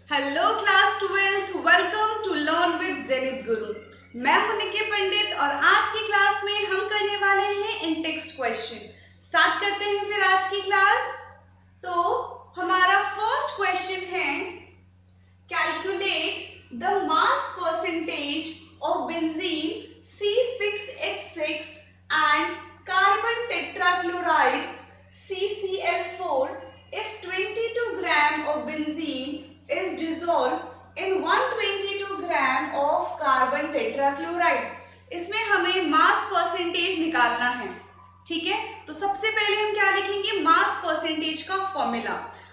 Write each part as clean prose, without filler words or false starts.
Hello class 12th, welcome to learn with Zenith Guru. मैं हूं निकी पंडित और आज की क्लास में हम करने वाले हैं इन टेक्स्ट क्वेश्चन। स्टार्ट करते हैं फिर आज की क्लास। तो हमारा फर्स्ट क्वेश्चन है, calculate the mass percentage of benzene C6H6 and carbon tetrachloride CCl4 if 22 gram of benzene is dissolved in 122 gram of carbon tetrachloride। इसमें हमें मास परसेंटेज निकालना है। ठीक है, तो सबसे पहले हम क्या लिखेंगे, मास परसेंटेज का फॉर्मूला।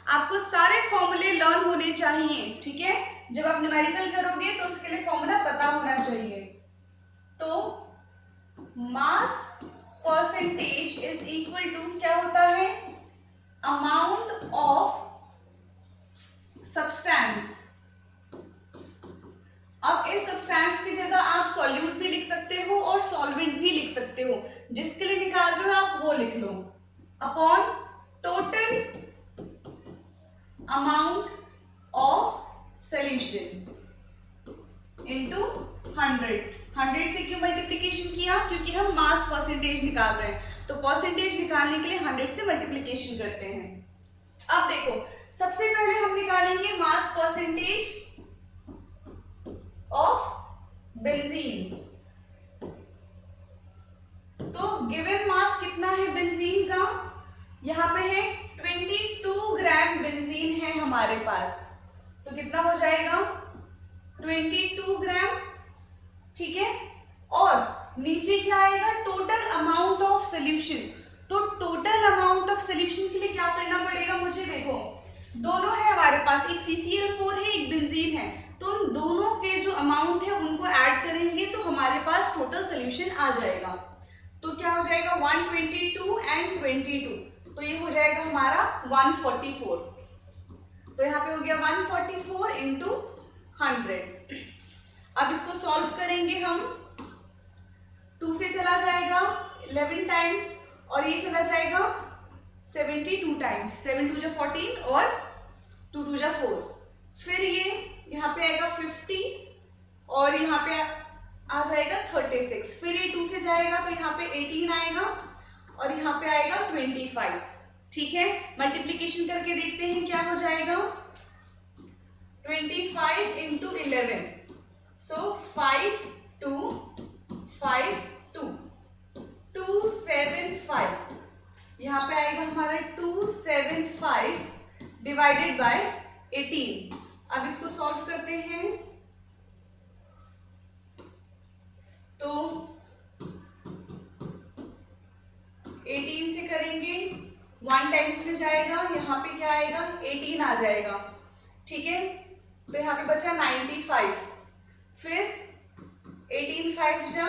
आपको सारे फॉर्मूले लर्न होने चाहिए। ठीक है, जब आप न्यूमेरिकल करोगे तो उसके लिए फॉर्मूला पता होना चाहिए। तो mass percentage is equal to क्या होता है, अमाउंट ऑफ सब्सटेंस। अब इस सब्सटेंस की जगह आप सॉल्यूट भी लिख सकते हो और सॉल्वेंट भी लिख सकते हो, जिसके लिए निकाल रहे हो आप वो लिख लो, upon total amount of solution into 100 से क्यों मल्टीप्लिकेशन किया, क्योंकि हम मास परसेंटेज निकाल रहे हैं, तो परसेंटेज निकालने के लिए 100 से मल्टीप्लिकेशन करते हैं। अब देखो, सबसे पहले हम निकालेंगे मास परसेंटेज ऑफ बेंजीन। तो गिवन मास कितना है बेंजीन का, यहां पे है 22 ग्राम बेंजीन है हमारे पास, तो कितना हो जाएगा 22 ग्राम। ठीक है, और नीचे क्या आएगा, टोटल अमाउंट ऑफ सोल्यूशन। तो टोटल अमाउंट ऑफ सोल्यूशन के लिए क्या करना पड़ेगा मुझे, देखो दोनों है हमारे पास, एक CCl4 है एक बेंजीन है, तो उन दोनों के जो अमाउंट है उनको ऐड करेंगे तो हमारे पास टोटल सोल्यूशन आ जाएगा। तो क्या हो जाएगा 122 एंड 22, तो ये हो जाएगा हमारा 144। तो यहाँ पे हो गया 144 इंटू 100। अब इसको सॉल्व करेंगे हम, 2 से चला जाएगा 11 टाइम्स और ये चला जाएगा 72 टाइम्स, 7 2 जा 14 और 2 2 जा 4। फिर ये यहाँ पे आएगा 50 और यहाँ पे आ जाएगा 36। फिर ये 2 से जाएगा तो यहाँ पे 18 आएगा और यहाँ पे आएगा 25। ठीक है, मल्टीप्लीकेशन करके देखते हैं क्या हो जाएगा, 25 इंटू 11, सो 5 2 5 2 275। यहाँ पे आएगा हमारा 275 डिवाइडेड बाय 18। अब इसको सॉल्व करते हैं, तो 18 से करेंगे, 1 टाइम्स में जाएगा, यहाँ पे क्या आएगा 18 आ जाएगा। ठीक है, तो यहाँ पे बचा 95। फिर 18 5 जा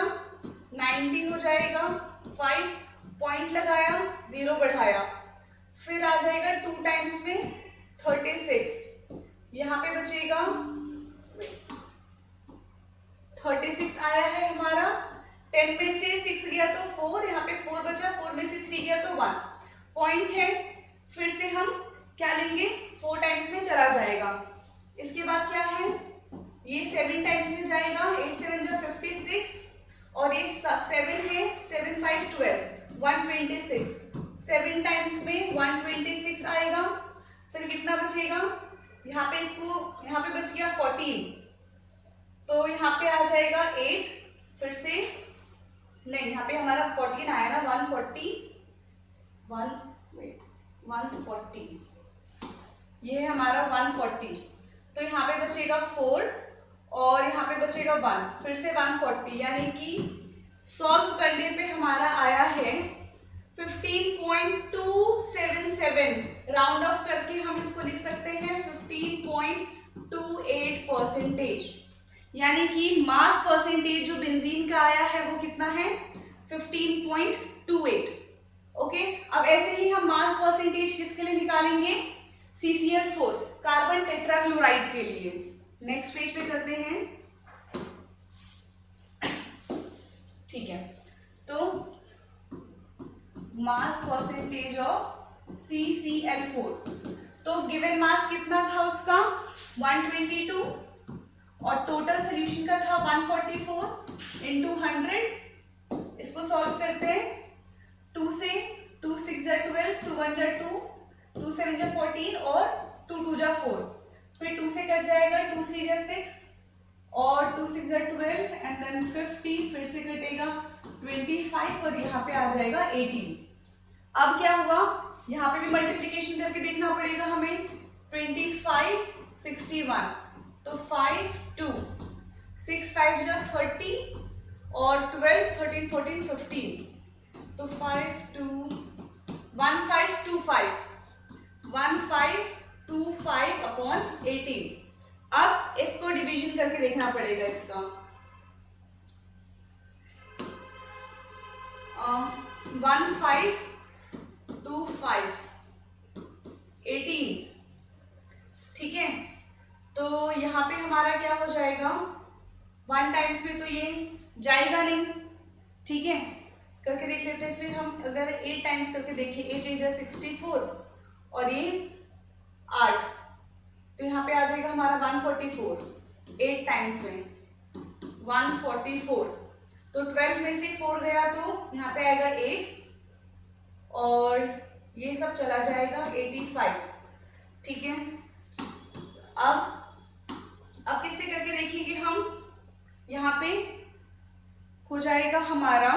90 हो जाएगा, 5 पॉइंट लगाया, 0 बढ़ाया, फिर आ जाएगा 2 टाइम्स में 36। यहाँ पे बचेगा 36 आया है हमारा, 10 में से 6 गया तो 4, यहाँ पे 4 बचा, 4 में से 3 गया तो 1 पॉइंट है। फिर से हम क्या लेंगे, 4 टाइम्स में चला जाएगा। इसके बाद क्या है, ये 7 टाइम्स में जाएगा, 8 7 जा 56 और ये 7 है, 7 5 12 126। 7 टाइम्स में 126 आएगा। फिर कितना बचेगा, यहाँ पे इसको, यहाँ पे बच गया 14, तो यहाँ पे आ जाएगा 8। फिर से नहीं, यहाँ पे हमारा 14 आया ना, 140, ये है हमारा 140। तो यहाँ पे बचेगा 4 और यहाँ पे बचेगा 1, फिर से 140, यानी कि सॉल्व करने पे हमारा आया है 15.277। राउंड ऑफ करके हम इसको लिख सकते हैं 15.28%। यानी कि मास परसेंटेज जो बेंजीन का आया है वो कितना है, 15.28। ओके, अब ऐसे ही हम मास परसेंटेज किसके लिए निकालेंगे, CCl4 कार्बन टेट्राक्लोराइड के लिए। नेक्स्ट पेज पे करते हैं। ठीक है, तो मास परसेंटेज ऑफ CCl4, तो गिवन मास कितना था उसका 122 और टोटल सोल्यूशन का था 144 इंटू 100। इसको सॉल्व करते हैं। 2 से 2 6 जा 12, 2 1 जा 2, 2 7 जा 14 और 2 2 जा 4। फिर 2 से कट जाएगा, 2 3 जा 6 और 2 6 जा 12 एंड देन 50, फिर से कटेगा 25 और यहाँ पे आ जाएगा 18। अब क्या हुआ, यहाँ पे भी मल्टीप्लीकेशन करके देखना पड़ेगा हमें। 25 61, तो 5 2 6 5 जा 30 और 12 13 14 15, तो 5 2 1525 1525 अपॉन 18। अब इसको डिवीजन करके देखना पड़ेगा इसका। 1525 18, ठीक है। तो यहाँ पे हमारा क्या हो जाएगा, 1 टाइम्स में तो ये जाएगा नहीं, ठीक है। करके देख लेते हैं। फिर हम अगर 8 टाइम्स करके देखें, 8 8 जा 64 और ये 8, तो यहाँ पे आ जाएगा हमारा 144। 8 टाइम्स में 144, तो 12 में से 4 गया तो यहाँ पे आएगा 8 और ये सब चला जाएगा 85, ठीक है। अब किससे करके देखेंगे हम, यहाँ पे हो जाएगा हमारा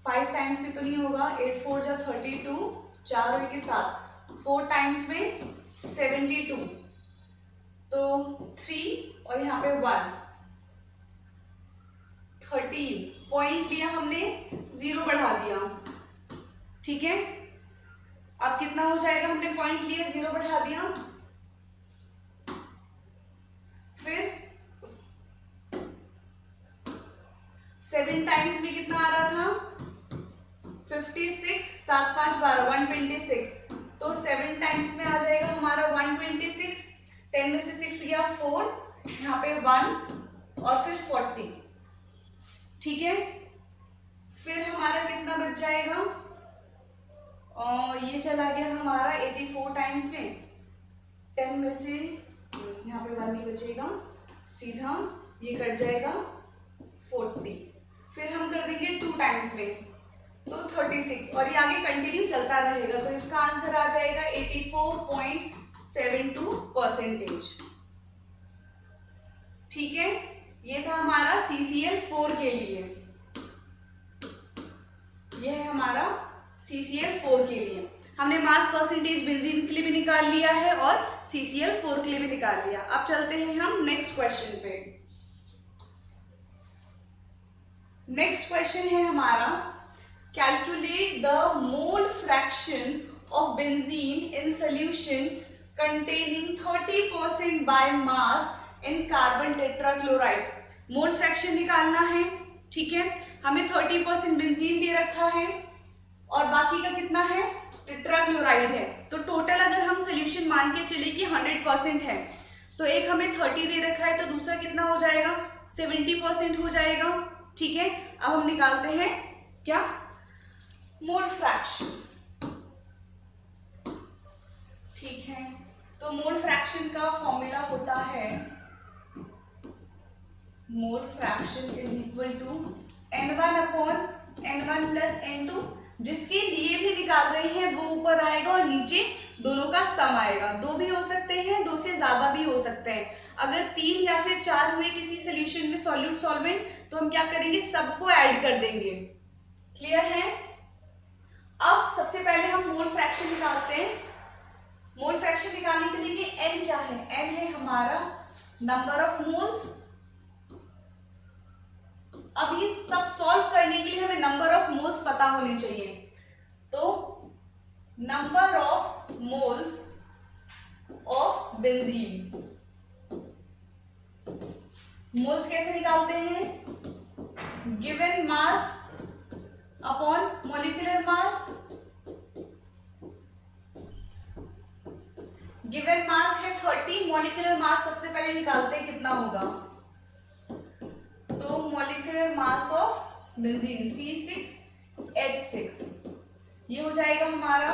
5 टाइम्स में तो नहीं होगा, 8 4 जा 32, 4 और के साथ 4 टाइम्स में 72, तो 3 और यहाँ पे 1 13, पॉइंट लिया हमने, 0 बढ़ा दिया, ठीक है। अब कितना हो जाएगा, हमने पॉइंट लिया 0 बढ़ा दिया, फिर 7 टाइम्स में कितना आ रहा था 56, 7 5 12 126, तो 7 टाइम्स में आ जाएगा हमारा 126। 10 में से 6 गया 4, यहाँ पे 1 और फिर 40, ठीक है। फिर हमारा कितना बच जाएगा, और ये चला गया हमारा 84 टाइम्स में। 10 में से यहाँ पे 1 नहीं बचेगा, सीधा ये कट जाएगा 40। फिर हम कर देंगे 2 टाइम्स में, तो 36 और ये आगे कंटिन्यू चलता रहेगा, तो इसका आंसर आ जाएगा 84.72%, ठीक है। ये था हमारा CCl4 के लिए, यह है हमारा CCl4 के लिए। हमने मास परसेंटेज बेंजीन के लिए भी निकाल लिया है और CCl4 के लिए भी निकाल लिया। अब चलते हैं हम नेक्स्ट क्वेश्चन पे। नेक्स्ट क्वेश्चन है हमारा, calculate the mole fraction of benzene in solution containing 30% by mass in carbon tetrachloride. Mole fraction निकालना है, ठीक है। हमें 30% बेंजीन दे रखा है और बाकी का कितना है, टेट्राक्लोराइड है। तो टोटल अगर हम सोल्यूशन मान के चले कि 100% है, तो एक हमें 30 दे रखा है, तो दूसरा कितना हो जाएगा 70% हो जाएगा, ठीक है। अब हम निकालते हैं क्या, मोल फ्रैक्शन, ठीक है। तो मोल फ्रैक्शन का फॉर्मूला होता है, mole fraction is equal to N1 upon N1 plus N2। जिसके लिए भी निकाल रहे हैं वो ऊपर आएगा और नीचे दोनों का सम आएगा। 2 भी हो सकते हैं, 2 से ज्यादा भी हो सकते हैं। अगर 3 या फिर 4 हुए किसी सोल्यूशन में सॉल्यूट सॉल्वेंट, तो हम क्या करेंगे, सबको ऐड कर देंगे। क्लियर है। अब सबसे पहले हम मोल फ्रैक्शन निकालते हैं। मोल फ्रैक्शन निकालने के लिए N क्या है, N है हमारा नंबर ऑफ मोल्स। अब ये सब सॉल्व करने के लिए हमें नंबर ऑफ मोल्स पता होने चाहिए। तो number of moles of benzene, moles कैसे निकालते हैं, given mass upon molecular mass. Given mass है 30, मॉलिक्यूलर मास सबसे पहले निकालते हैं कितना होगा, तो molecular mass of benzene C6H6, ये हो जाएगा हमारा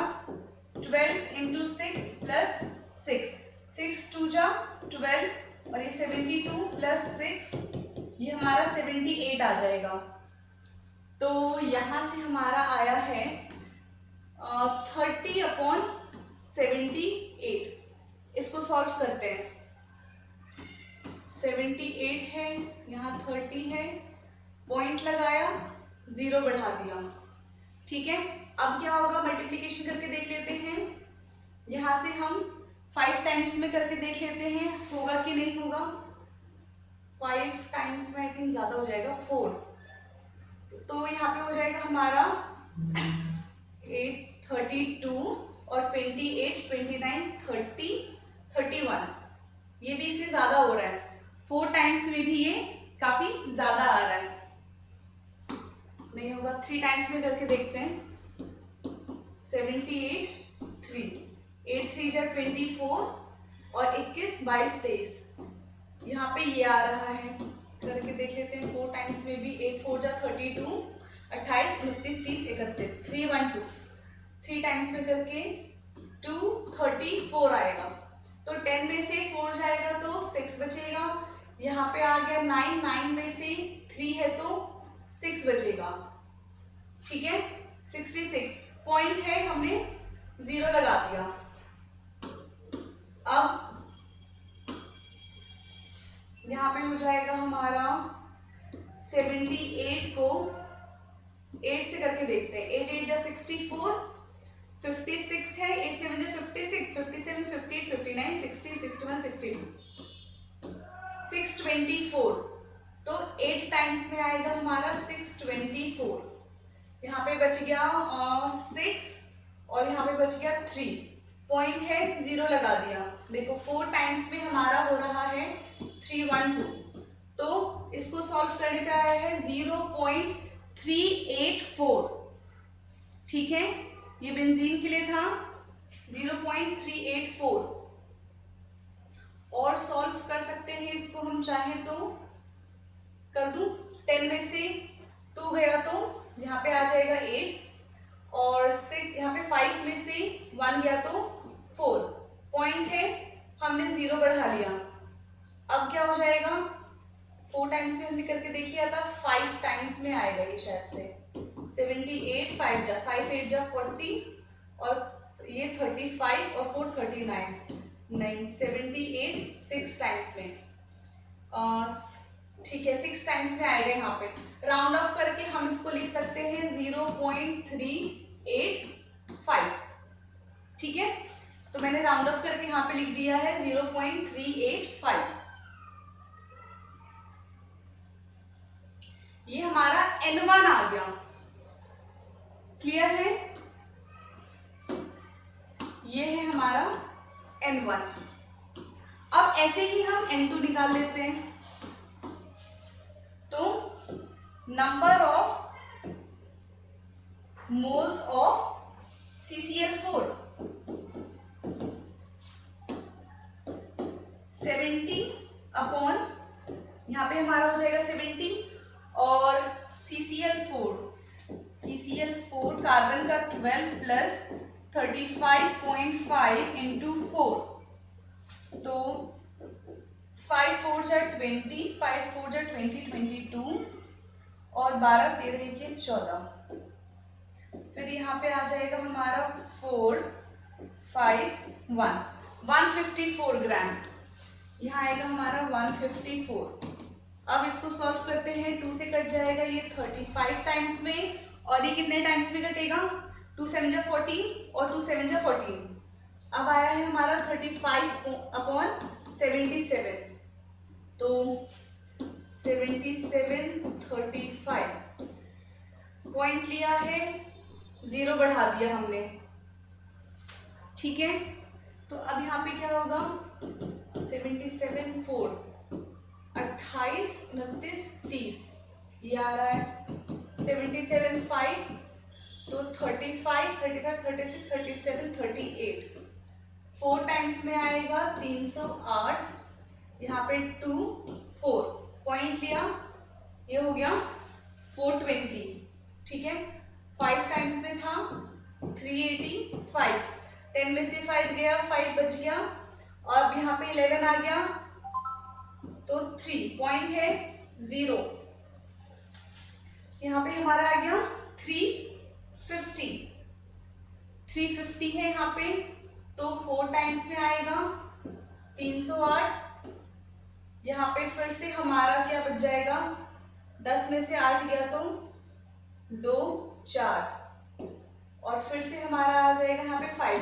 12 × 6 + 6, 6 2 जा 12 और ये 72 प्लस 6 ये हमारा 78 आ जाएगा। तो यहाँ से हमारा आया है 30/78। इसको सॉल्व करते हैं। 78 है, यहाँ 30 है, पॉइंट लगाया, 0 बढ़ा दिया। ठीक है, अब क्या होगा, मल्टीप्लिकेशन करके देख लेते हैं। यहाँ से हम 5 टाइम्स में करके देख लेते हैं, होगा कि नहीं होगा। 5 टाइम्स में आई थिंक ज़्यादा हो जाएगा, 4। तो यहाँ पे हो जाएगा हमारा 8 32 और 28 29 30 31। ये भी इसमें ज़्यादा हो रहा है, 4 टाइम्स में भी ये काफ़ी ज़्यादा आ रहा है। नहीं होगा, 3 टाइम्स में करके देखते हैं। 78 3 8 3 जा 24 और 21 22 23। यहाँ पे ये आ रहा है, करके देख लेते हैं। 4 टाइम्स में भी 8 4 जा 32 28 29 30 31 3 1 2। 3 टाइम्स में करके 2 34 आएगा। तो 10 में से 4 जाएगा तो 6 बचेगा। यहाँ पे आ गया 9 9 में से 3 है तो 6 बचेगा। ठीक है, 66 पॉइंट है, हमने 0 लगा दिया। अब यहाँ पे हो जाएगा हमारा 78 को 8 से करके देखते हैं। 8 8 जा 64, 56 है, 8 7 जा 56, 57 58 59 60 61 62 624। तो 8 टाइम्स में आएगा हमारा 624। यहाँ पे बच गया 6 और यहाँ पे बच गया 3। पॉइंट है, 0 लगा दिया। देखो 4 टाइम्स में हमारा हो रहा है 312। तो इसको सॉल्व करने पे आया है 0.384। ठीक है, ये बेंजीन के लिए था 0.384। और सॉल्व कर सकते हैं इसको हम चाहें तो। कर दूं, 10 में से 2 गया तो यहाँ पे आ जाएगा 8 और 6, यहाँ पे 5 में से 1 गया तो 4। पॉइंट है, हमने 0 बढ़ा लिया। अब क्या हो जाएगा, 4 टाइम्स में हमने करके देख लिया था, 5 टाइम्स में आएगा ये शायद से। 78 5 जा 5 8 जा 40 और ये 35 और 4 39 नहीं 78 6 टाइम्स में। ठीक है, 6 टाइम्स में आएगा। यहाँ पे राउंड ऑफ करके हम इसको लिख सकते हैं 0.385। ठीक है, तो मैंने राउंड ऑफ करके यहाँ पे लिख दिया है 0.385। ये हमारा N1 आ गया। क्लियर है, ये है हमारा N1। अब ऐसे ही हम N2 निकाल लेते हैं। तो number of moles of CCl4 70 upon, यहाँ पे हमारा हो जाएगा 70 और CCl4 कार्बन का 12 प्लस 35.5 इंटू 4। तो 5 4 जा 20, 5 4 जा 20 22 और 12 13 के 14। फिर यहाँ पे आ जाएगा हमारा 4 5 1 154 ग्राम। यहाँ आएगा हमारा 154। अब इसको सॉल्व करते हैं। 2 से कट जाएगा ये 35 टाइम्स में और ये कितने टाइम्स में कटेगा, 2 7 जा 14 और 2 7 जा 14। अब आया है हमारा 35/77। तो 77 35 पॉइंट लिया है, 0 बढ़ा दिया हमने। ठीक है, तो अब यहाँ पे क्या होगा, 77 4 28 29 30 ये आ रहा है। 77 5 तो 35 35 36 37 38 4 टाइम्स में आएगा 308। यहाँ पे 2 4 पॉइंट लिया, ये हो गया 420। ठीक है, 5 टाइम्स में था 385। 10 में से 5 गया, 5 बच गया और अब यहाँ पे 11 आ गया तो 3 पॉइंट है 0, यहाँ पे हमारा आ गया 350 है यहाँ पे, तो 4 टाइम्स में आएगा 308। यहाँ पे फिर से हमारा क्या बच जाएगा, 10 में से 8 गया तो 2 4, और फिर से हमारा आ जाएगा यहाँ पे 5,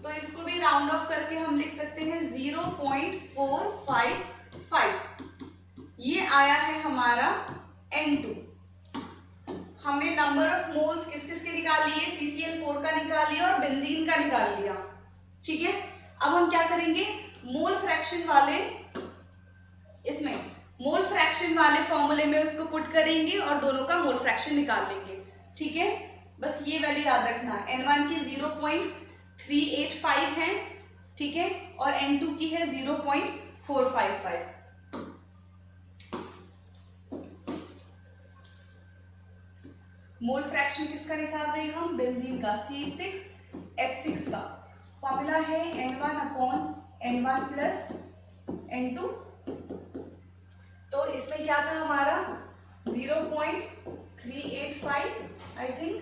तो इसको भी राउंड ऑफ करके हम लिख सकते हैं 0.455। ये आया है हमारा N2। हमने नंबर ऑफ मोल्स किस किस के निकाल लिए, CCl4 का निकाल लिया और बेंजीन का निकाल लिया। ठीक है, अब हम क्या करेंगे, मोल फ्रैक्शन वाले, इसमें मोल फ्रैक्शन वाले फॉर्मूले में उसको पुट करेंगे और दोनों का मोल फ्रैक्शन निकाल लेंगे। ठीक है, बस ये वैल्यू याद रखना, N1 की 0.385 है, ठीक है, और N2 की है 0.455। मोल फ्रैक्शन किसका निकाल रहे हैं हम, बेंजीन का, C6H6 का। फॉर्मूला है N1/N1 प्लस N2। तो इसमें क्या था हमारा 0.385, आई थिंक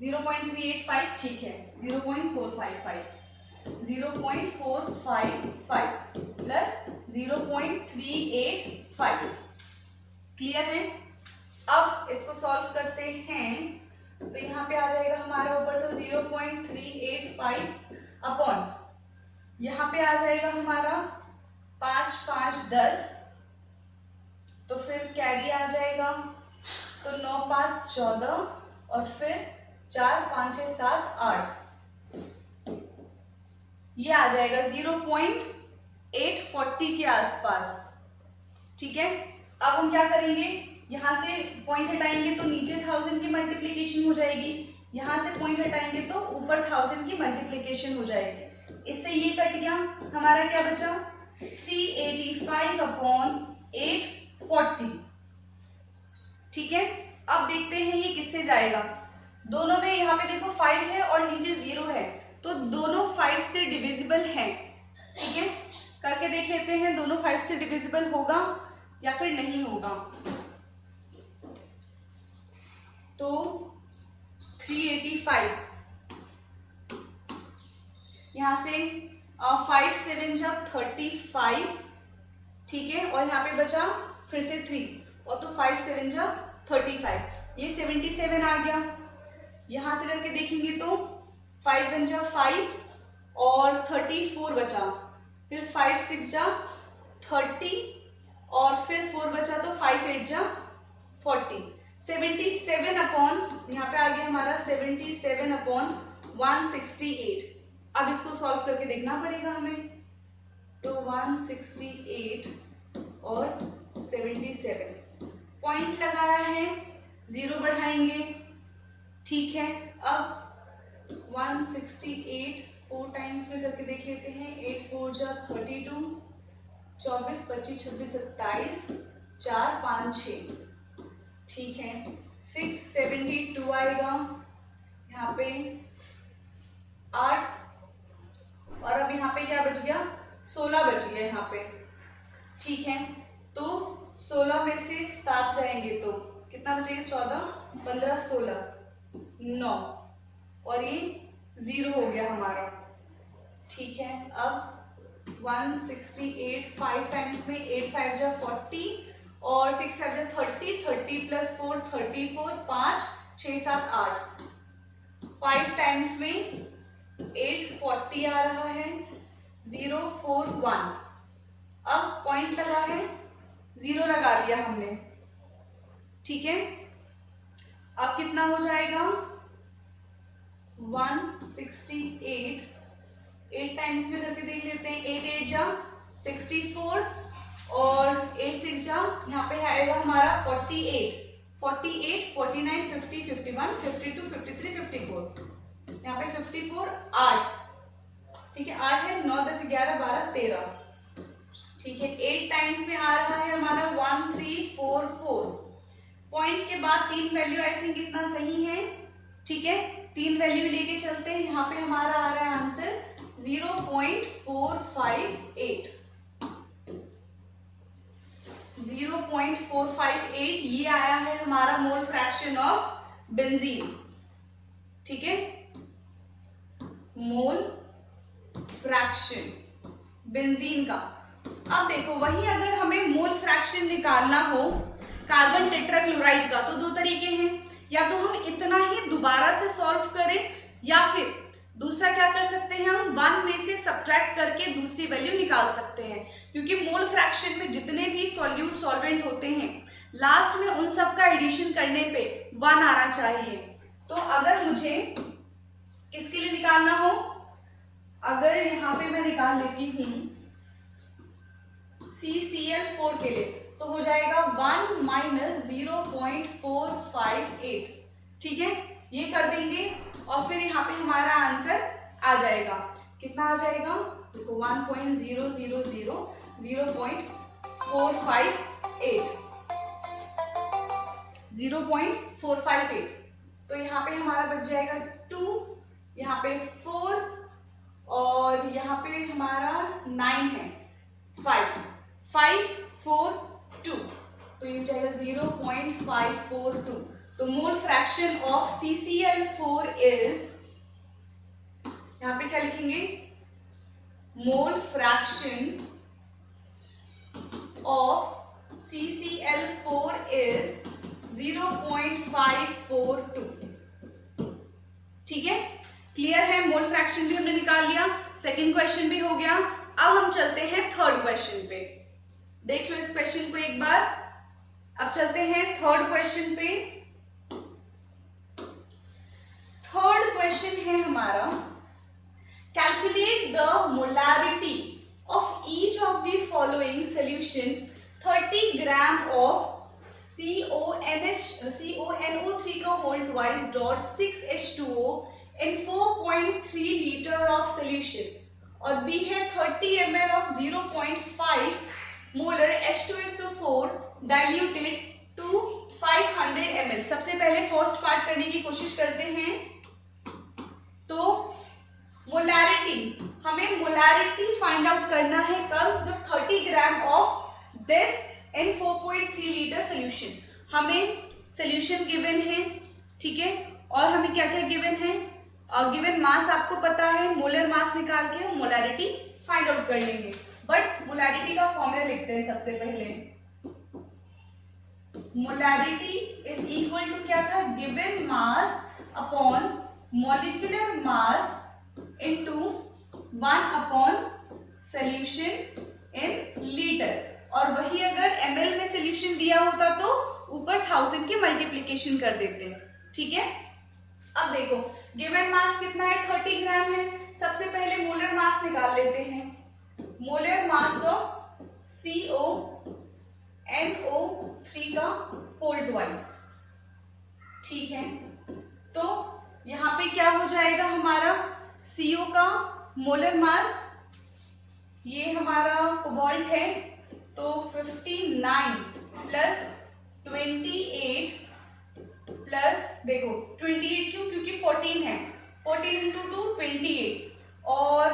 0.385, ठीक है, 0.455 प्लस 0.385। क्लियर है। अब इसको सॉल्व करते हैं तो यहाँ पे आ जाएगा हमारा ऊपर तो 0.385 अपॉन, यहाँ पे आ जाएगा हमारा 5 5 10, तो फिर कैरी आ जाएगा, तो 9 5 14, और फिर 4 5 6 7 8, ये आ जाएगा 0.840 के आसपास। ठीक है, अब हम क्या करेंगे, यहां से पॉइंट हटाएंगे तो नीचे 1000 की मल्टीप्लीकेशन हो जाएगी, यहां से पॉइंट हटाएंगे तो ऊपर 1000 की मल्टीप्लीकेशन हो जाएगी। इससे ये कट गया, हमारा क्या बचा 385/840। ठीक है, अब देखते हैं ये किससे जाएगा। दोनों में यहाँ पे देखो 5 है और नीचे 0 है, तो दोनों 5 से डिविजिबल हैं। ठीक है, करके देख लेते हैं दोनों 5 से डिविजिबल होगा या फिर नहीं होगा। तो 385, यहां से 5 7 जब 35, ठीक है, और यहाँ पे बचा फिर से 3, और तो 5 7 जब 35, ये 77 आ गया। यहां से करके देखेंगे तो 5 1 जा 5 और 34 बचा, फिर 5 6 जा 30, और फिर 4 बचा तो 5 8 जा 40। 77 अपॉन, यहाँ पे आ गया हमारा 77/168। अब इसको सॉल्व करके देखना पड़ेगा हमें, तो 168 और 77, पॉइंट लगाया है, 0 बढ़ाएंगे। ठीक है, अब 168 4 टाइम्स में करके देख लेते हैं, 8 4 जा 32, 24 25 26 27, 4 5 6, ठीक है, 672 आएगा, यहाँ पे 8, और अब यहाँ पे क्या बच गया 16 बच गया यहाँ पे। ठीक है, तो 16 में से 7 जाएंगे तो कितना बचेगा, 14 15 16 9, और ये 0 हो गया हमारा। ठीक है, अब 168 5 टाइम्स में 8 5 जा 40 और 6 5 जा 30, 30 प्लस 4 34, 5 6 7 8, 5 टाइम्स में 840 आ रहा है, 041। अब पॉइंट लगा है, 0 लगा लिया हमने। ठीक है, अब कितना हो जाएगा 168, 8 टाइम्स में करके देख लेते हैं, 8 8 जा 64 और 8 6 जा यहाँ पे आएगा हमारा 48 48 49 50 51 52 53 54, यहाँ पे 54 8, ठीक है, 8 है, 9 10 11 12 13, ठीक है, 8 टाइम्स में आ रहा है हमारा 1344। पॉइंट के बाद 3 वैल्यू आई थिंक इतना सही है। ठीक है, 3 वैल्यू लेके चलते हैं, यहाँ पे हमारा आ रहा है आंसर 0.458 0.458 ये आया है हमारा मोल फ्रैक्शन ऑफ बेंजीन। ठीक है, मोल फ्रैक्शन बेंजीन का। अब देखो वही अगर हमें मोल फ्रैक्शन निकालना हो कार्बन टेट्राक्लोराइड का तो दो तरीके हैं, या तो हम इतना ही दोबारा से सॉल्व करें, या फिर दूसरा क्या कर सकते हैं, हम 1 में से सब्ट्रैक्ट करके दूसरी वैल्यू निकाल सकते हैं। क्योंकि मोल फ्रैक्शन में जितने भी सॉल्यूट सॉल्वेंट होते हैं लास्ट में उन सब का एडिशन करने पे 1 आना चाहिए। तो अगर मुझे किसके लिए निकालना हो, अगर यहाँ पे मैं निकाल लेती हूँ CCl4 के लिए, तो हो जाएगा 1 - 0.458। ठीक है, ये कर देंगे और फिर यहाँ पे हमारा आंसर आ जाएगा। कितना आ जाएगा, देखो 0.458 तो यहाँ पे हमारा बच जाएगा 2, यहाँ पे 4 और यहाँ पे हमारा 9 है, 5 4 2 तो ये हो जाएगा 0.542। तो मोल फ्रैक्शन ऑफ CCl4 इज, यहाँ पे क्या लिखेंगे, मोल फ्रैक्शन ऑफ CCl4 इज 0.542। ठीक है, क्लियर है, मोल फ्रैक्शन भी हमने निकाल लिया, सेकंड क्वेश्चन भी हो गया। अब हम चलते हैं थर्ड क्वेश्चन पे, देख लो इस क्वेश्चन को एक बार। अब चलते हैं थर्ड क्वेश्चन पे। थर्ड क्वेश्चन है हमारा, calculate the molarity of each of the following solution 30 gram of CONO3 का whole twice dot 6H2O in 4.3 litre of solution, और बी है 30 ml of 0.5 molar H2SO4 diluted to 500 ml। सबसे पहले first part करने की कोशिश करते हैं। तो मोलारिटी, हमें मोलारिटी फाइंड आउट करना है कब, जब 30 gram of this in 4.3 litre solution, हमें सोल्यूशन गिवन है। ठीक है, और हमें क्या क्या गिवन है, और गिवन मास आपको पता है, मोलर मास निकाल के हम मोलारिटी फाइंड आउट कर लेंगे। बट मोलारिटी का फॉर्मूला लिखते हैं सबसे पहले। मोलारिटी इज इक्वल टू क्या था, given mass upon molecular mass into 1 upon solution in litre, और वही अगर ml में सोल्यूशन दिया होता तो ऊपर 1000 की मल्टीप्लीकेशन कर देते हैं। ठीक है, अब देखो गिवन मास कितना है, 30 ग्राम है। सबसे पहले मोलर मास निकाल लेते हैं, मोलर मास ऑफ CONO3 का होल ट्वाइस। ठीक है, तो यहाँ पे क्या हो जाएगा हमारा, CO का मोलर मास, ये हमारा कोबाल्ट है, तो 59 प्लस 28 प्लस, देखो 28 क्यों, क्योंकि 14 है, 14 इंटू 2 28, और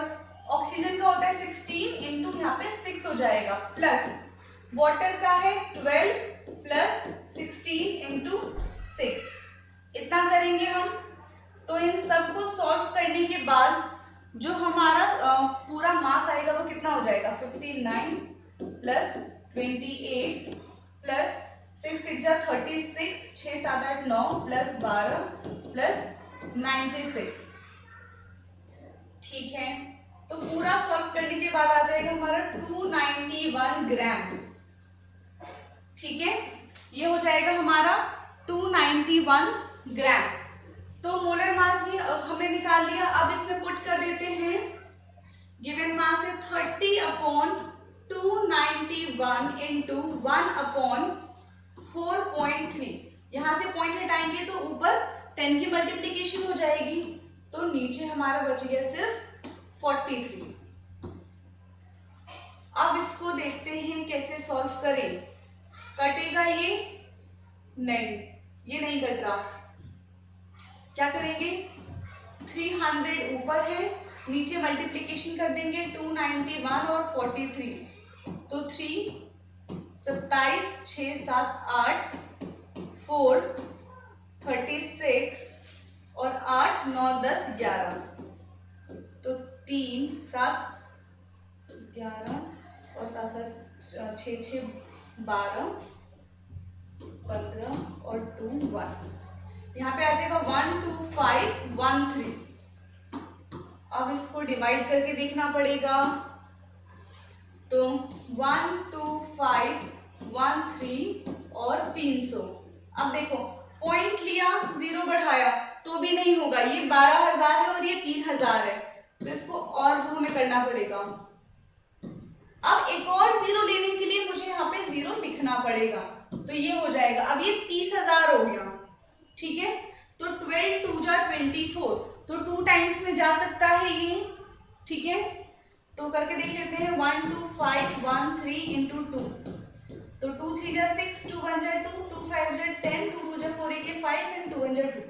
ऑक्सीजन का होता है 16 इंटू यहाँ पे 6 हो जाएगा, प्लस वाटर का है 12 प्लस 16 इंटू 6, इतना करेंगे हम। तो इन सब को सॉल्व करने के बाद जो हमारा पूरा मास आएगा वो कितना हो जाएगा, 59 प्लस 28 प्लस 6 6 जा 36, 6 7 8 9 प्लस 12 प्लस 96। ठीक है, तो पूरा सॉल्व करने के बाद आ जाएगा हमारा 291 ग्राम। ठीक है, ये हो जाएगा हमारा 291 ग्राम। तो मोलर मास भी हमने निकाल लिया। अब इसमें पुट कर देते हैं, गिवन मास है 30 अपॉन 291 इंटू 1 अपॉन 4.3, यहाँ से पॉइंट हटाएंगे तो ऊपर 10 की मल्टीप्लीकेशन हो जाएगी, तो नीचे हमारा बच गया सिर्फ 43। अब इसको देखते हैं कैसे सॉल्व करें। कटेगा ये नहीं, ये नहीं कट रहा, क्या करेंगे, 300 ऊपर है नीचे मल्टीप्लीकेशन कर देंगे 291 और 43, तो 3 27 6 7 8 4 36 और 8 9 10 11, तो 3 7 11 और 7 7 6 6 12 15 और 2 1, यहाँ पे आ जाएगा 1 2 5 1 3। अब इसको डिवाइड करके देखना पड़ेगा, तो 1 2 5 1 3 और 300। अब देखो पॉइंट लिया, जीरो बढ़ाया तो भी नहीं होगा, ये 12,000 है और ये 3,000 है, तो इसको और हमें करना पड़ेगा। अब एक और जीरो लेने के लिए मुझे यहाँ पे जीरो लिखना पड़ेगा, तो ये हो जाएगा, अब ये 30,000 हो गया, ठीक है। तो 12 2 जा 24, तो 2 टाइम्स में जा सकता है ये, ठीक है। तो करके देख लेते हैं, 1 2 5 1 3 इंटू 2, तो 2 3 जा 6 2 1 जा 2 2 5 जा 10 2 2 जा 4 1 5 एंड 2 1 जा 2,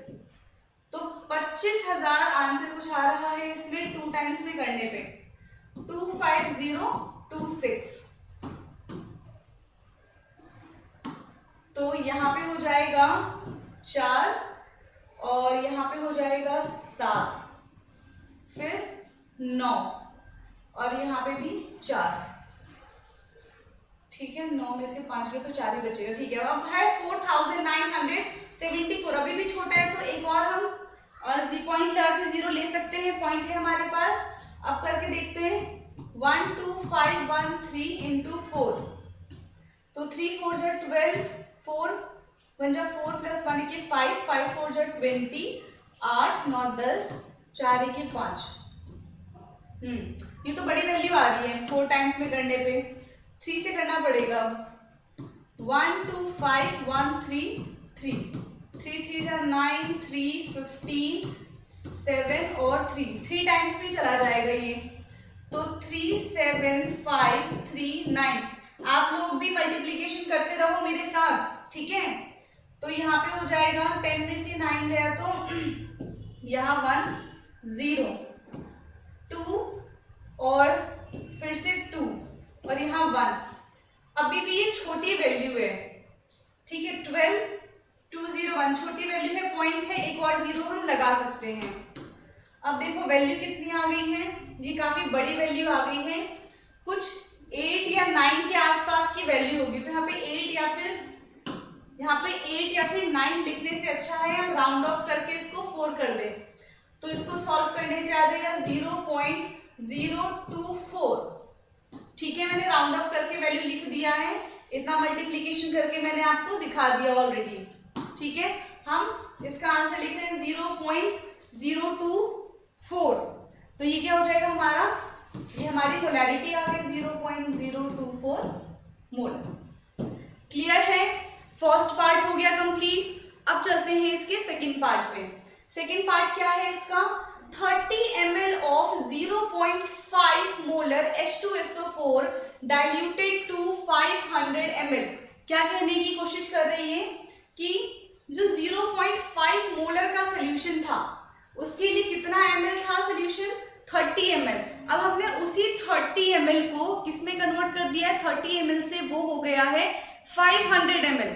तो 25,000 आंसर कुछ आ रहा है इसमें 2 टाइम्स में करने पे, 25026। तो यहाँ पे हो जाएगा 4 और यहाँ पे हो जाएगा 7, फिर 9 और यहाँ पे भी 4, ठीक है। 9 में से 5 गए तो 4 ही बचेगा, ठीक है। अब है 4974, अभी भी छोटा है, तो एक और हम पॉइंट लगा के जीरो ले सकते हैं, पॉइंट है हमारे पास। अब करके देखते हैं, 1 2 5 1 3 इंटू 4, तो 3 4 जा 12 4 1 जा 4 प्लस 1 के 5 5 4 जा 20 8 9 10 4 के 5। ये तो बड़ी वैल्यू आ रही है 4 टाइम्स में करने पे, 3 से करना पड़ेगा। 1 2 5 1 3 3 3 3 जा 9 3 15 7 और 3 टाइम्स में चला जाएगा ये, तो 3 7 5 3 9। आप लोग भी मल्टीप्लीकेशन करते रहो मेरे साथ, ठीक है। तो यहाँ पे हो जाएगा 10 में से 9 गया तो यहाँ 1 0 2 और फिर से 2 और यहाँ 1। अभी भी ये छोटी वैल्यू है, ठीक है। 12 2 0 1 छोटी वैल्यू है, पॉइंट है, एक और जीरो हम लगा सकते हैं। अब देखो वैल्यू कितनी आ गई है, ये काफी बड़ी वैल्यू आ गई है, कुछ 8 या 9 के आसपास की वैल्यू होगी, तो यहाँ पे 8 या फिर 9 लिखने से अच्छा है हम राउंड ऑफ करके इसको 4 कर दे, तो इसको सॉल्व करने पे आ जाएगा 0.024, ठीक है। मैंने राउंड ऑफ करके वैल्यू लिख दिया है, इतना मल्टीप्लीकेशन करके मैंने आपको दिखा दिया ऑलरेडी, ठीक है। हम इसका आंसर लिख रहे हैं 0.024, तो ये क्या हो जाएगा हमारा, ये हमारी मोलैरिटी आ गई 0.024 मोल। क्लियर है, फर्स्ट पार्ट हो गया कंप्लीट। अब चलते हैं इसके सेकंड पार्ट पे। सेकंड पार्ट क्या है इसका, 30 ml of 0.5 molar H2SO4 diluted to 500 ml। क्या कहने की कोशिश कर रही है कि जो 0.5 मोलर का सोल्यूशन था उसके लिए कितना ml था सोल्यूशन, 30 ml। अब हमने उसी 30 ml को किसमें कन्वर्ट कर दिया है, 30 ml से वो हो गया है 500 ml।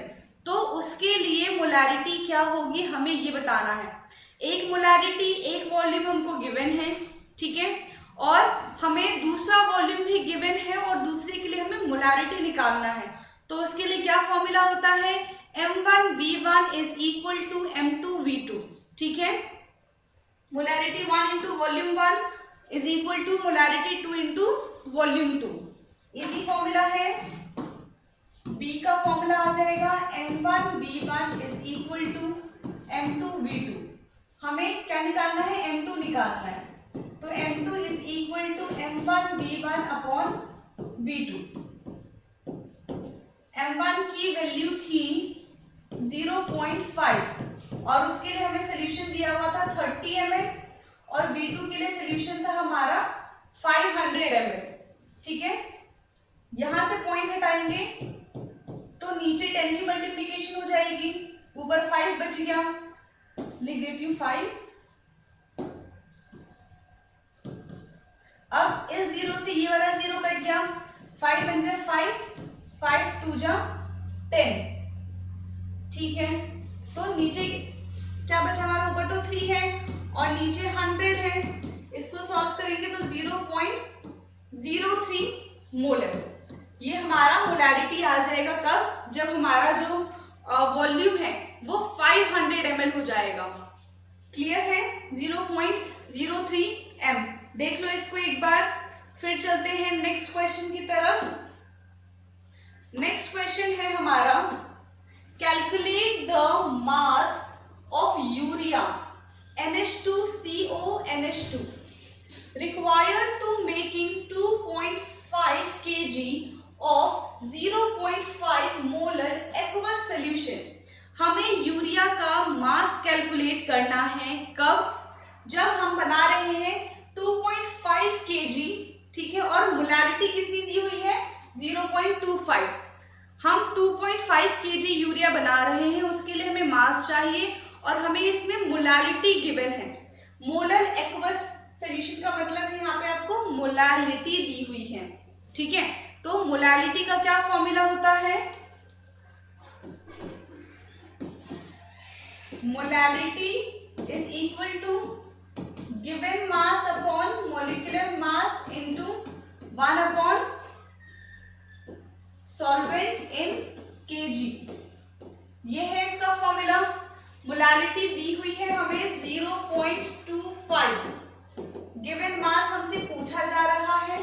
तो उसके लिए मोलैरिटी क्या होगी हमें ये बताना है। एक मोलैरिटी एक वॉल्यूम हमको गिवन है, ठीक है, और हमें दूसरा वॉल्यूम भी गिवन है और दूसरे के लिए हमें मोलैरिटी निकालना है। तो उसके लिए क्या फॉर्मूला होता है, M1V1 is equal to M2V2, ठीक है। Molarity 1 into volume 1 is equal to molarity 2 into volume 2। Easy formula है, B का फॉर्मूला आ जाएगा M1V1 is equal to M2V2। हमें क्या निकालना है, M2 निकालना है, तो M2 is equal to M1V1 upon V2। M1 की वैल्यू थी 0.5 और उसके लिए हमें सोल्यूशन दिया हुआ था 30 ml और V2 के लिए सोल्यूशन था हमारा 500 ml, ठीक है। यहां से पॉइंट हटाएंगे तो नीचे 10 की मल्टीप्लीकेशन हो जाएगी, ऊपर 5 बच गया, लिख देती हूँ 5 अब इस 0 से ये वाला 0 कट गया, 5 बन जाए 5, 5 2 जा 10, ठीक है। तो नीचे क्या बचा हमारा, ऊपर तो 3 है और नीचे 100 है। इसको सॉल्व करेंगे तो 0.03 मोलर, ये हमारा मोलारिटी आ जाएगा। कब? जब हमारा जो वॉल्यूम है वो 500 ml हो जाएगा। क्लियर है? 0.03 m। देख लो इसको एक बार। फिर चलते हैं नेक्स्ट क्वेश्चन की तरफ। नेक्स्ट क्वेश्चन है हमारा, calculate the mass of urea NH2CO NH2 required to making 2.5 kg of 0.5 molar aqueous solution। हमें यूरिया का मास कैलकुलेट करना है। कब? जब हम बना रहे हैं 2.5 kg, ठीक है, और मोलारिटी कितनी दी हुई है 0.25। हम 2.5 kg यूरिया बना रहे हैं, उसके लिए हमें मास चाहिए और हमें इसमें मोलारिटी गिवन है। मोलर एक्वस सॉल्यूशन का मतलब है यहाँ पे आपको मोलारिटी दी हुई है, ठीक है। तो मोलारिटी का क्या फॉर्मूला होता है? Molarity is equal to given mass upon molecular mass into 1 upon solvent in KG. ये है इसका फॉर्मूला। मोलारिटी दी हुई है हमें 0.25, गिवन मास हमसे पूछा जा रहा है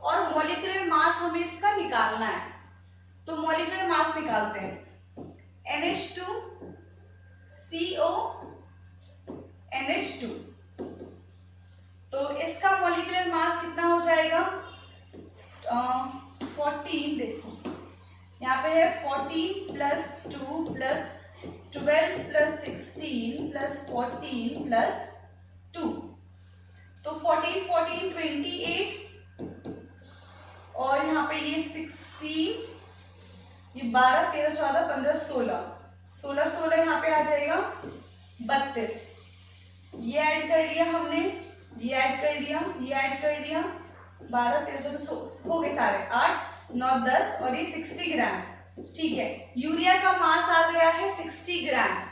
और मोलिकुलर मास हमें इसका निकालना है। तो मोलिकुलर मास निकालते हैं, NH2CO NH2। तो इसका मोलिकुलर मास कितना हो जाएगा? 14, देखो यहाँ पे है 14 plus 2 plus 12 plus 16 plus 14 plus 2, तो 14 14 28 और यहाँ पे ये 16, ये 12 13 14 15 16 16 16 यहाँ पे आ जाएगा 32। ये ऐड कर दिया हमने, ये ऐड कर दिया, ये ऐड कर दिया, 12 13 14 हो गए सारे, 8 9 10 और ये 60 ग्राम, ठीक है। यूरिया का मास आ गया है 60 ग्राम।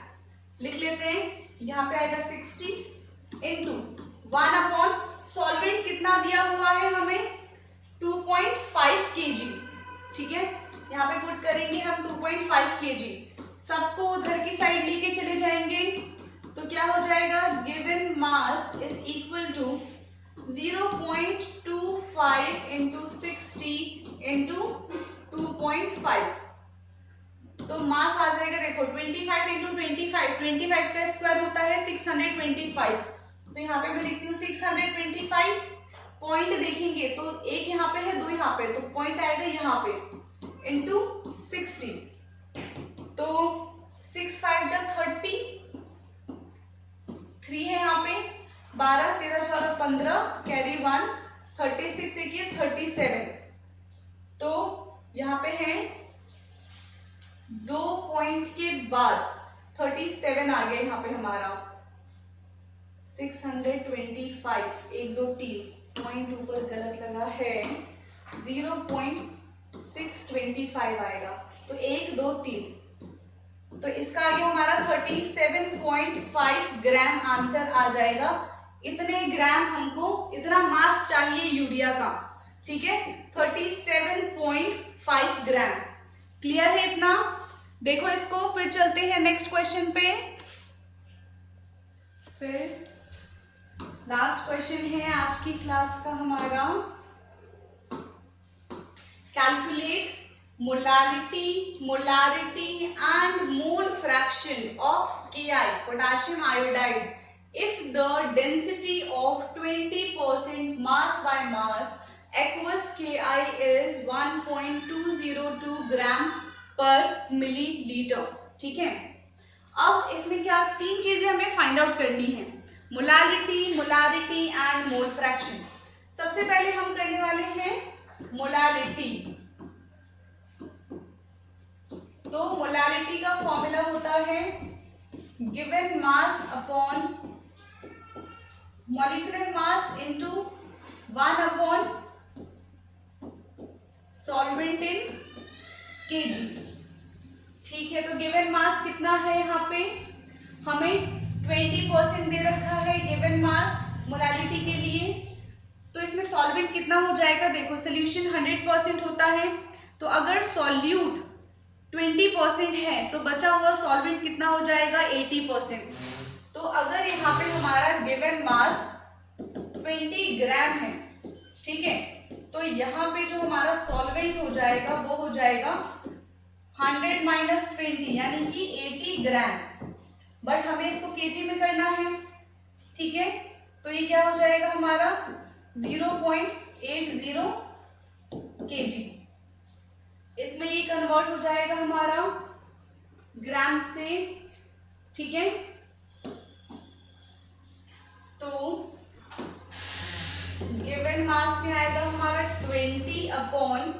लिख लेते हैं, यहाँ पे आएगा 60 इंटू 1 अपॉन सॉल्वेंट कितना दिया हुआ है हमें 2.5 kg, ठीक है। यहाँ पे पुट करेंगे हम 2.5 kg। सबको उधर की साइड लेके चले जाएंगे तो क्या हो जाएगा, given mass is equal to 0.25 into 60 into 2.5। तो मास आ जाएगा, देखो 25 इंटू 25 का स्क्वायर होता है 625। तो यहाँ पे मैं लिखती हूँ 625। पॉइंट देखेंगे तो एक यहाँ पे है, 2 यहाँ पे, तो पॉइंट आएगा यहाँ पे इंटू 60। तो 6 5 जा 30, 3 है यहाँ पे, 12 13 14 15 कैरी 1, 36 देखिए 37। तो यहाँ पे है 2 पॉइंट के बाद 37 आ गया यहाँ पे हमारा 625। 1 2 3 पॉइंट ऊपर गलत लगा है, 0.625 आएगा। तो 1 2 3, तो इसका आगे हमारा 37.5 ग्राम आंसर आ जाएगा। इतने ग्राम हमको, इतना मास चाहिए यूरिया का, ठीक है, 37.5 ग्राम। क्लियर है इतना? देखो इसको। फिर चलते हैं नेक्स्ट क्वेश्चन पे। फिर लास्ट क्वेश्चन है आज की क्लास का हमारा, calculate molarity and mole fraction of Ki, potassium iodide, if the density of 20% mass by mass aqueous Ki is 1.202 ग्राम पर मिलीलीटर, ठीक है। अब इसमें क्या 3 चीजें हमें फाइंड आउट करनी है, मोलारिटी एंड मोल फ्रैक्शन। सबसे पहले हम करने वाले हैं मोलारिटी। तो मोलारिटी का फॉर्मूला होता है given mass upon molecular mass into 1 upon solvent in KG. ठीक है, तो गिवन मास कितना है यहाँ पे, हमें 20% दे रखा है गिवन मास मोलालिटी के लिए। तो इसमें सॉल्वेंट कितना हो जाएगा, देखो सोल्यूशन 100% होता है, तो अगर सॉल्यूट 20% है तो बचा हुआ सॉल्वेंट कितना हो जाएगा 80%। तो अगर यहाँ पे हमारा गिवन मास 20 ग्राम है, ठीक है, तो यहाँ पे जो हमारा सॉल्वेंट हो जाएगा वो हो जाएगा 100 माइनस 20 यानी कि 80 ग्राम। बट हमें इसको केजी में करना है, ठीक है, तो ये क्या हो जाएगा हमारा 0.80 केजी। इसमें ये कन्वर्ट हो जाएगा हमारा ग्राम से, ठीक है। तो गिवन मास में आएगा हमारा 20 अपॉन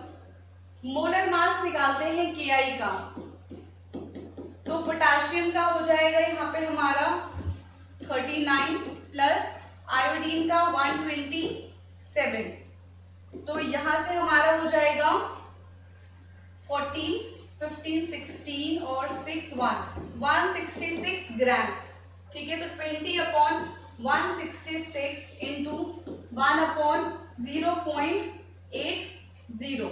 मोलर मास निकालते हैं KI का, तो पोटाशियम का हो जाएगा यहाँ पे हमारा 39 प्लस आयोडीन का 127, तो यहाँ से हमारा हो जाएगा 14, 15, 16 और 6 166 ग्राम। ठीक है, तो 20 अपॉन 166 इंटू 1 अपॉन 0.80,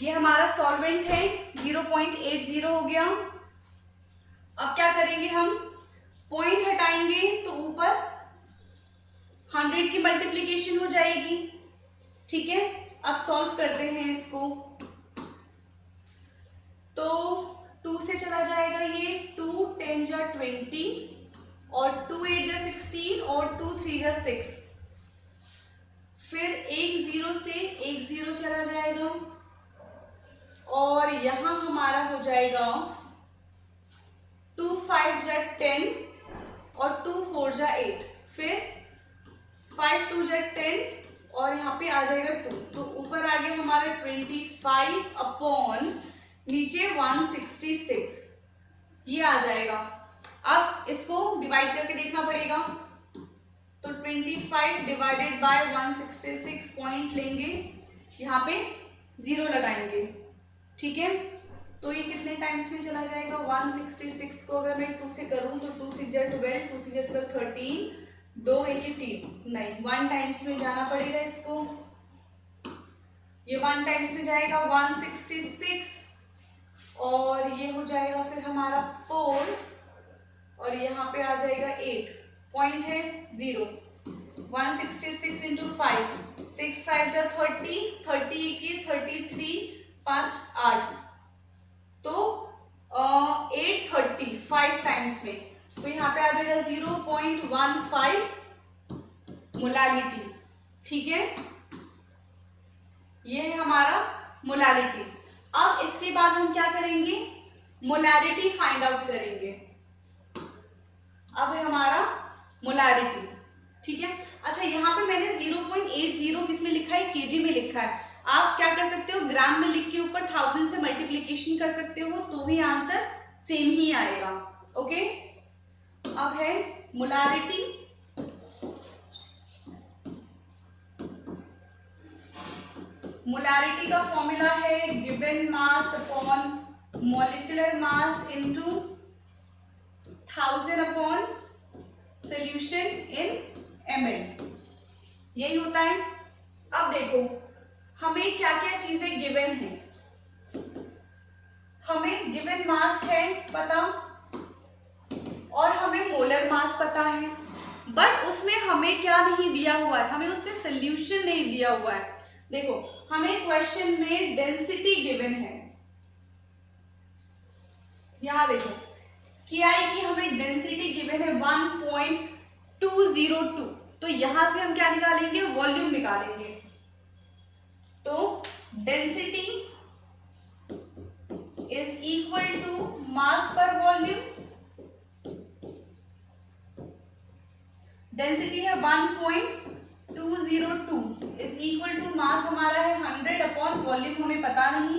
ये हमारा सॉल्वेंट है, 0.80 हो गया। अब क्या करेंगे, हम पॉइंट हटाएंगे तो ऊपर 100 की मल्टीप्लीकेशन हो जाएगी। ठीक है, अब सॉल्व करते हैं इसको, तो 2 से चला जाएगा ये, 2 10 जा 20 और 2 8 जा 16 और 2 3 जा 6, फिर 1 0 से 1 0 चला जाएगा और यहां हमारा हो जाएगा 2 5 जा 10 और 2 4 जा 8, फिर 5 2 जा 10 और यहाँ पे आ जाएगा 2, तो ऊपर आ गया हमारा 25 अपॉन नीचे 166, ये आ जाएगा। अब इसको डिवाइड करके देखना पड़ेगा, तो 25 डिवाइडेड बाय 166 पॉइंट लेंगे, यहाँ पे 0 लगाएंगे। ठीक है, तो ये कितने टाइम्स में चला जाएगा, 166 को अगर मैं 2 से करूं तो 2 6 जा 12, 2 6 जा 12 13, 2 1 3, नहीं 1 टाइम्स में जाना पड़ेगा इसको, ये 1 टाइम्स में जाएगा 166 और ये हो जाएगा फिर हमारा 4 और यहाँ पे आ जाएगा 8, पॉइंट है 0, 166 इंटू 5, 6 5 जा 30, 30 की 33, 5 8, तो 830 5 टाइम्स में, तो यहाँ पे आ जाएगा 0.15 मोलालिटी। ठीक है, ये है हमारा मोलालिटी। अब इसके बाद हम क्या करेंगे, मोलारिटी फाइंड आउट करेंगे। अब है हमारा मोलारिटी। ठीक है, अच्छा यहाँ पे मैंने 0.80 किसमें लिखा है, केजी में लिखा है। आप क्या कर सकते हो, ग्राम में लिख के ऊपर 1000 से मल्टीप्लीकेशन कर सकते हो, तो भी आंसर सेम ही आएगा। ओके, अब है मोलारिटी। मोलारिटी का फॉर्मूला है given mass upon molecular mass into 1000 upon solution in ml, यही होता है। अब देखो हमें क्या क्या चीजें गिवन है, हमें गिवन मास है पता और हमें मोलर मास पता है, बट उसमें हमें क्या नहीं दिया हुआ है, हमें उसमें सॉल्यूशन नहीं दिया हुआ है। देखो हमें क्वेश्चन में डेंसिटी गिवन है, यहां देखो KI की हमें डेंसिटी गिवन है 1.202, तो यहां से हम क्या निकालेंगे, वॉल्यूम निकालेंगे। तो density is equal to mass per volume, density है 1.202 इज इक्वल टू मास हमारा है 100 अपॉन वॉल्यूम हमें पता नहीं,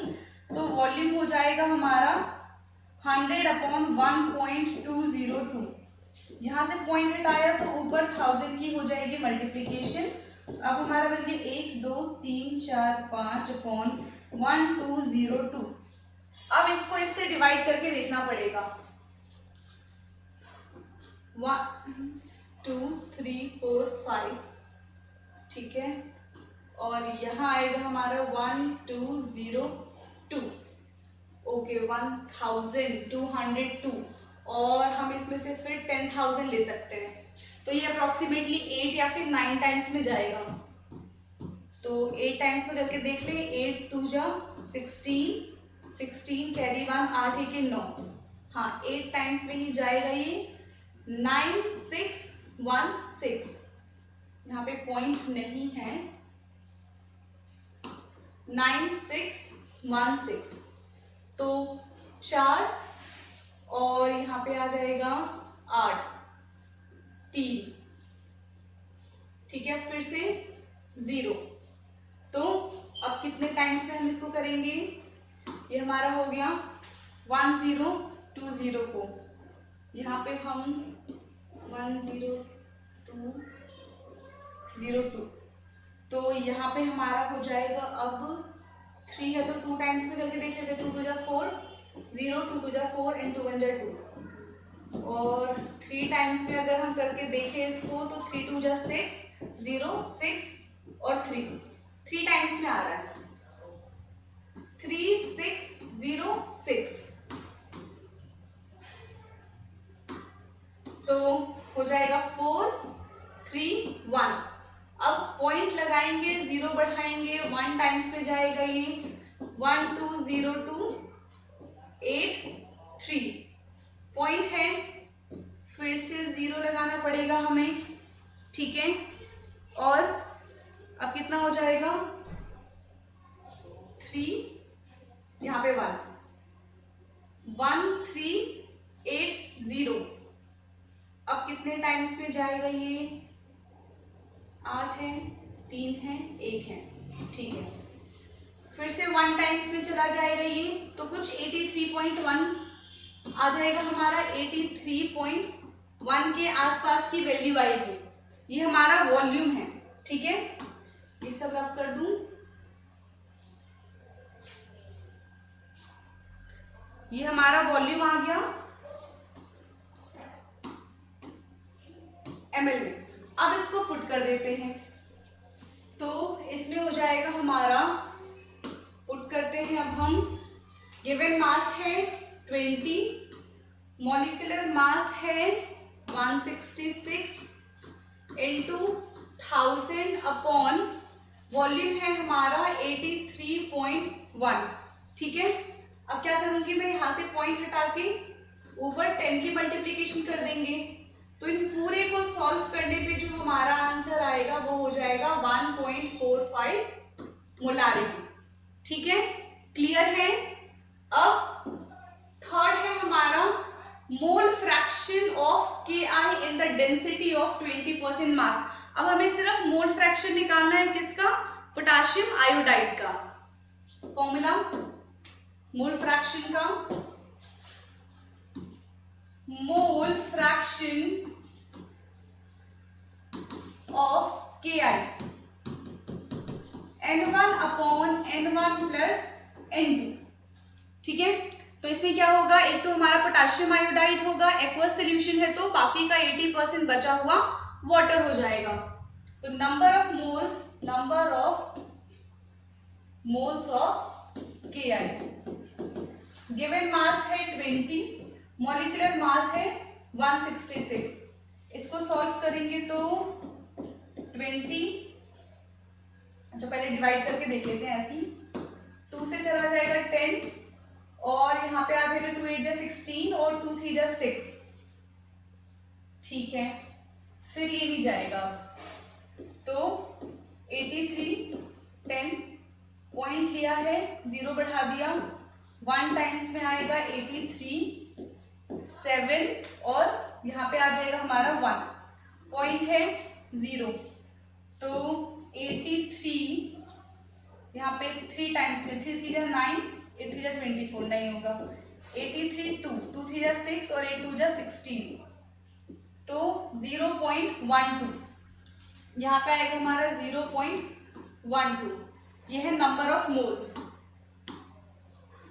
तो वॉल्यूम हो जाएगा हमारा 100 अपॉन 1.202, यहां से पॉइंट हटाया तो ऊपर 1000 की हो जाएगी मल्टीप्लीकेशन अब हमारा बन गया 1 2 3 4 5 अपॉन 1202। अब इसको इससे डिवाइड करके देखना पड़ेगा। 1 2 3 4 5, ठीक है। और यहाँ आएगा हमारा 1202, ओके 1202। और हम इसमें से फिर 10,000 ले सकते हैं, तो ये अप्रॉक्सीमेटली 8 या फिर 9 टाइम्स में जाएगा। तो 8 टाइम्स में करके देख ले, 8 2 जा 16, 16 कैरी 1, 8 1 9, हाँ 8 टाइम्स में ही जाएगा ये। 9616, यहाँ पे पॉइंट नहीं है, 9616। तो 4 और यहाँ पे आ जाएगा 8 3, ठीक है, फिर से 0। तो अब कितने टाइम्स में हम इसको करेंगे, ये हमारा हो गया 1020 को, यहाँ पे हम 10202, तो यहाँ पे हमारा हो जाएगा अब 3 है तो 2 टाइम्स में करके देख लेते हैं। 2 2 जा 4, 0 2 2 जा 4 एंड 2 1 जा 2। और 3 टाइम्स में अगर हम करके देखें इसको तो 3 2 जा 6, 0 6 और 3 टाइम्स में आ रहा है, 3606। तो हो जाएगा 431। अब पॉइंट लगाएंगे, 0 बढ़ाएंगे, 1 टाइम्स में जाएगा ये 120283, पॉइंट है, फिर से 0 लगाना पड़ेगा हमें, ठीक है। और अब कितना हो जाएगा 3, यहाँ पे 1, 1380। अब कितने टाइम्स में जाएगा ये, 8 है, 3 है, 1 है, ठीक है। फिर से 1 टाइम्स में चला जाएगा ये, तो कुछ 83.1 आ जाएगा हमारा, 83.1 के आसपास की वैल्यू आएगी। ये हमारा वॉल्यूम है, ठीक है। ये सब रब कर दूं, ये हमारा वॉल्यूम आ गया ml में। अब इसको पुट कर देते हैं, तो इसमें हो जाएगा हमारा, पुट करते हैं अब हम, गिवन मास है 20, मॉलिक्यूलर मास है 166 इंटू 1000 अपॉन वॉल्यूम है हमारा 83.1, ठीक है। अब क्या करूंगी मैं, यहाँ से पॉइंट हटा के ऊपर 10 की मल्टीप्लीकेशन कर देंगे, तो इन पूरे को सॉल्व करने पे जो हमारा आंसर आएगा वो हो जाएगा 1.45 मोलारिटी, ठीक है, क्लियर है। अब थर्ड है हमारा मोल fraction of Ki in the density of 20% मास। अब हमें सिर्फ मोल फ्रैक्शन निकालना है, किसका, पोटेशियम आयोडाइड का। फॉर्मूला मोल फ्रैक्शन का, मोल fraction of Ki N1 upon N1 plus N2, ठीक है। तो इसमें क्या होगा, एक तो हमारा पोटेशियम आयोडाइड होगा, एक्वस सोल्यूशन है, तो बाकी का 80% बचा हुआ वाटर हो जाएगा। तो number of moles of Ki, given mass है 20, मॉलिक्यूलर मास है 166। इसको सॉल्व करेंगे तो 20, अच्छा पहले डिवाइड करके देख लेते हैं, ऐसे ही 2 से चला जाएगा 10 और यहाँ पे आ जाएगा 2 8 जा 16 और 2 3 जा 6, ठीक है। फिर ये भी जाएगा, तो 83 10 पॉइंट लिया है, 0 बढ़ा दिया, 1 टाइम्स में आएगा 83 7 और यहाँ पे आ जाएगा हमारा 1, पॉइंट है 0, तो 83 यहाँ पे 3 टाइम्स में, 3 3 जा 9, 8 3 जा 24 नहीं होगा, 83 2 2 3 जा 6 और 8 2 जा 16, तो 0.12 यहाँ पे आएगा हमारा 0.12, ये है नंबर ऑफ मोल्स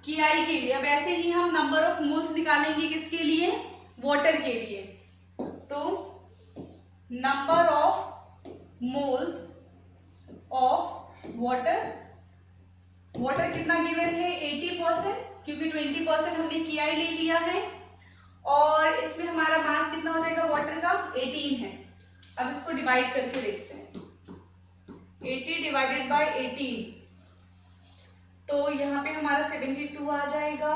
KI के लिए। अब ऐसे ही हम नंबर ऑफ मोल्स निकालेंगे किसके लिए, वाटर के लिए। तो number of moles of water, water कितना गिवन है 80%, क्योंकि 20% हमने KI ले लिया है, और इसमें हमारा मास कितना हो जाएगा वाटर का 18 है। अब इसको डिवाइड करके देखते हैं, 80 डिवाइडेड बाय 18, तो यहाँ पे हमारा 72 आ जाएगा।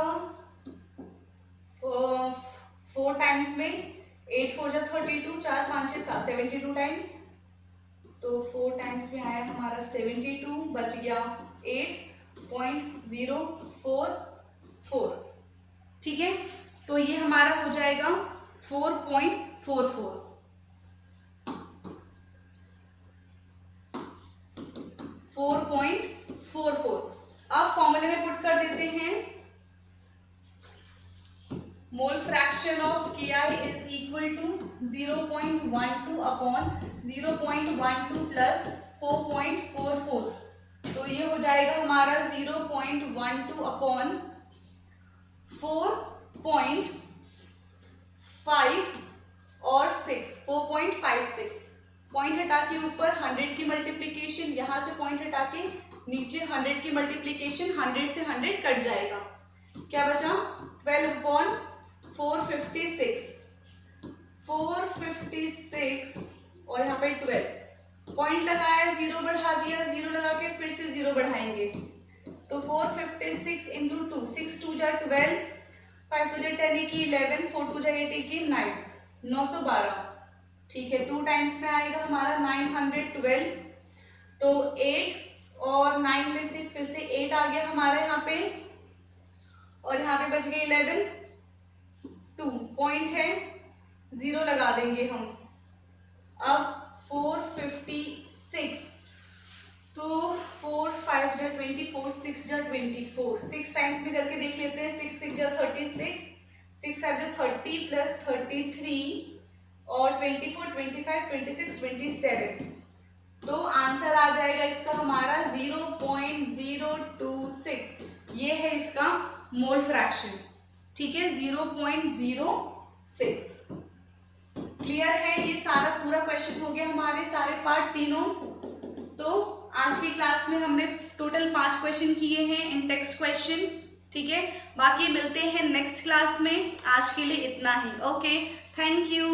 4 टाइम्स में 8 4 जा 32, 4 5 6 7, 72 टाइम, तो 4 टाइम्स में आया हमारा 72, बच गया 8.044, ठीक है। तो ये हमारा हो जाएगा 4.44, 4.44। अब फॉर्मूले में पुट कर देते हैं, mole fraction of KI is equal to 0.12 upon 0.12 plus 4.44, तो ये हो जाएगा हमारा 0.12 अपॉन 4.5 और 6, 4.56। पॉइंट हटा के ऊपर 100 की मल्टीप्लीकेशन, यहाँ से पॉइंट हटा के नीचे 100 की मल्टीप्लीकेशन, 100 से 100 कट जाएगा, क्या बचा 12 अपॉन 456, 456 और यहाँ पे 12, पॉइंट लगाया 0 बढ़ा दिया, 0 लगा के फिर से 0 बढ़ाएंगे, तो 456 इंटू 2, 6 2 जा 12, 5 2 जा 10 की 11, 4 2 जा 8 की 9, 912, ठीक है। 2 टाइम्स में आएगा हमारा 912, तो 8 और 9 में से फिर से 8 आ गया हमारे यहाँ पे, और यहाँ पे बच गए 11, 2 पॉइंट है 0 लगा देंगे हम। अब 456, तो 4 5 जा 24, 6 जा 24, 6 टाइम्स में करके देख लेते हैं, 6 6 जा 36, 6 5 जा 30 प्लस 33 और 24 25 26 27, तो आंसर आ जाएगा इसका हमारा 0.026, ये है इसका मोल फ्रैक्शन, ठीक है 0.06। क्लियर है, ये सारा पूरा क्वेश्चन हो गया हमारे सारे पार्ट तीनों। तो आज की क्लास में हमने टोटल 5 क्वेश्चन किए हैं इन टेक्स्ट क्वेश्चन, ठीक है। बाकी मिलते हैं नेक्स्ट क्लास में, आज के लिए इतना ही। Okay, thank you.